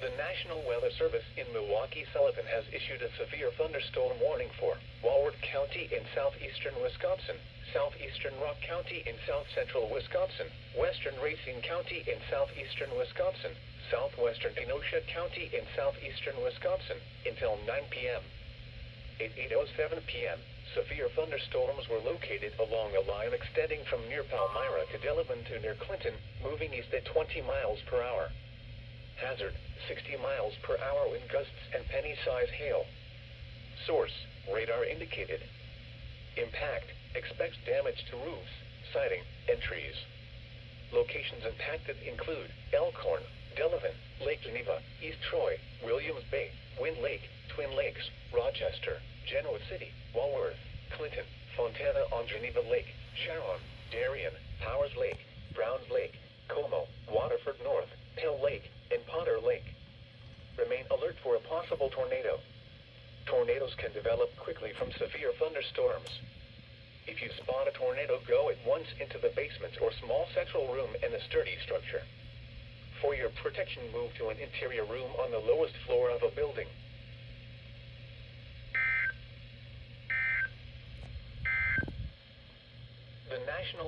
The National Weather Service in Milwaukee-Sullivan has issued a severe thunderstorm warning for Wallward County in southeastern Wisconsin, southeastern Rock County in south-central Wisconsin, western Racine County in southeastern Wisconsin, southwestern Kenosha County in southeastern Wisconsin, until 9 p.m. At 8:07 p.m., severe thunderstorms were located along a line extending from near Palmyra to Delavan to near Clinton, moving east at 20 miles per hour. Hazard, 60 miles per hour wind gusts and penny-size hail. Source, radar indicated. Impact, expects damage to roofs, siding, and trees. Locations impacted include Elkhorn, Delavan, Lake Geneva, East Troy, Williams Bay, Wind Lake, Twin Lakes, Rochester, Genoa City, Walworth, Clinton, Fontana on Geneva Lake, Sharon, Darien, Powers Lake, Browns Lake, Como, Waterford North, Pell Lake, and Potter Lake. Remain alert for a possible tornado. Tornadoes can develop quickly from severe thunderstorms. If you spot a tornado, go at once into the basement or small central room in a sturdy structure. For your protection, move to an interior room on the lowest floor of a building. The National